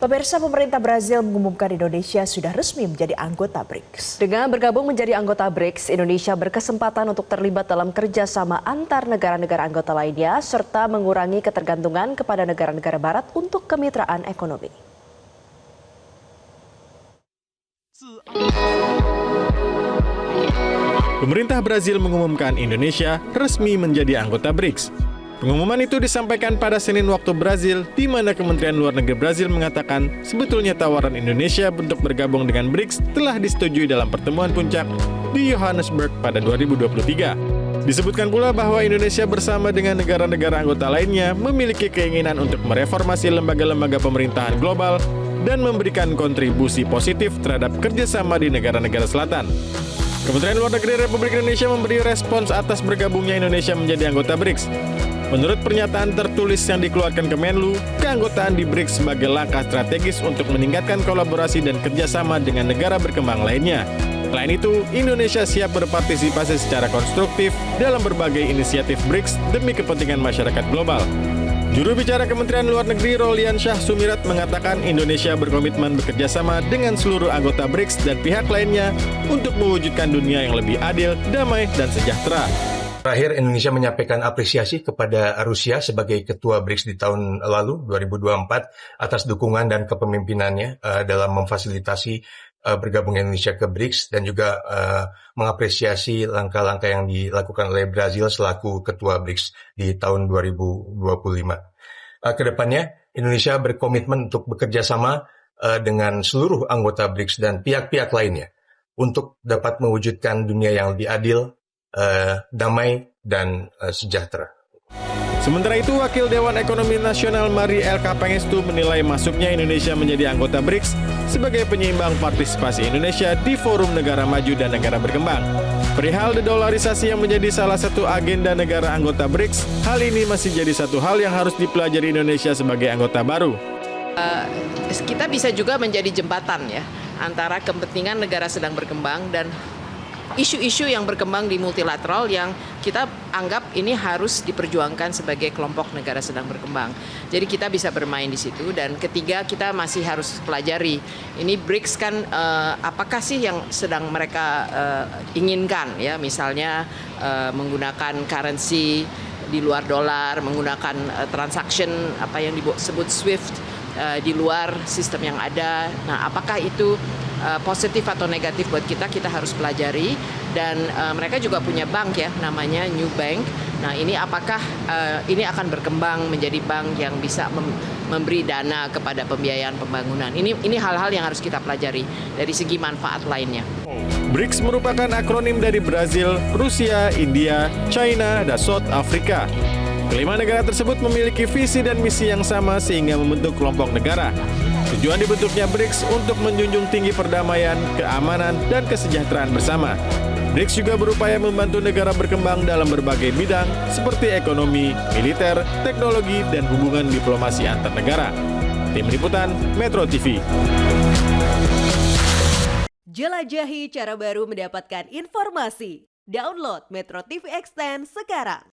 Pemirsa, pemerintah Brazil mengumumkan Indonesia sudah resmi menjadi anggota BRICS. Dengan bergabung menjadi anggota BRICS, Indonesia berkesempatan untuk terlibat dalam kerjasama antar negara-negara anggota lainnya, serta mengurangi ketergantungan kepada negara-negara barat untuk kemitraan ekonomi. Pemerintah Brazil mengumumkan Indonesia resmi menjadi anggota BRICS. Pengumuman itu disampaikan pada Senin waktu Brazil, di mana Kementerian Luar Negeri Brazil mengatakan sebetulnya tawaran Indonesia untuk bergabung dengan BRICS telah disetujui dalam pertemuan puncak di Johannesburg pada 2023. Disebutkan pula bahwa Indonesia bersama dengan negara-negara anggota lainnya memiliki keinginan untuk mereformasi lembaga-lembaga pemerintahan global dan memberikan kontribusi positif terhadap kerjasama di negara-negara selatan. Kementerian Luar Negeri Republik Indonesia memberi respons atas bergabungnya Indonesia menjadi anggota BRICS. Menurut pernyataan tertulis yang dikeluarkan Kemenlu, keanggotaan di BRICS sebagai langkah strategis untuk meningkatkan kolaborasi dan kerjasama dengan negara berkembang lainnya. Selain itu, Indonesia siap berpartisipasi secara konstruktif dalam berbagai inisiatif BRICS demi kepentingan masyarakat global. Juru bicara Kementerian Luar Negeri Rolian Shah Sumirat mengatakan Indonesia berkomitmen bekerjasama dengan seluruh anggota BRICS dan pihak lainnya untuk mewujudkan dunia yang lebih adil, damai, dan sejahtera. Terakhir, Indonesia menyampaikan apresiasi kepada Rusia sebagai ketua BRICS di tahun lalu, 2024, atas dukungan dan kepemimpinannya dalam memfasilitasi bergabung Indonesia ke BRICS dan juga mengapresiasi langkah-langkah yang dilakukan oleh Brazil selaku ketua BRICS di tahun 2025. Kedepannya, Indonesia berkomitmen untuk bekerja sama dengan seluruh anggota BRICS dan pihak-pihak lainnya untuk dapat mewujudkan dunia yang lebih adil, damai, dan sejahtera. Sementara itu, Wakil Dewan Ekonomi Nasional Mari LK Pangestu menilai masuknya Indonesia menjadi anggota BRICS sebagai penyeimbang partisipasi Indonesia di forum negara maju dan negara berkembang. Perihal dedolarisasi yang menjadi salah satu agenda negara anggota BRICS, hal ini masih jadi satu hal yang harus dipelajari Indonesia sebagai anggota baru. Kita bisa juga menjadi jembatan ya antara kepentingan negara sedang berkembang dan isu-isu yang berkembang di multilateral yang kita anggap ini harus diperjuangkan sebagai kelompok negara sedang berkembang. Jadi kita bisa bermain di situ. Dan ketiga, kita masih harus pelajari ini BRICS kan apakah sih yang sedang mereka inginkan ya, misalnya menggunakan currency di luar dolar, menggunakan transaction apa yang disebut SWIFT di luar sistem yang ada. Nah, apakah itu positif atau negatif buat kita harus pelajari. Dan mereka juga punya bank ya, namanya New Bank. Nah, ini apakah ini akan berkembang menjadi bank yang bisa memberi dana kepada pembiayaan pembangunan. Ini hal-hal yang harus kita pelajari dari segi manfaat lainnya. BRICS merupakan akronim dari Brazil, Rusia, India, China, dan South Africa. Kelima negara tersebut memiliki visi dan misi yang sama sehingga membentuk kelompok negara. Tujuan dibentuknya BRICS untuk menjunjung tinggi perdamaian, keamanan, dan kesejahteraan bersama. BRICS juga berupaya membantu negara berkembang dalam berbagai bidang seperti ekonomi, militer, teknologi, dan hubungan diplomasi antar negara. Tim Liputan, Metro TV. Jelajahi cara baru mendapatkan informasi. Download Metro TV Extend sekarang.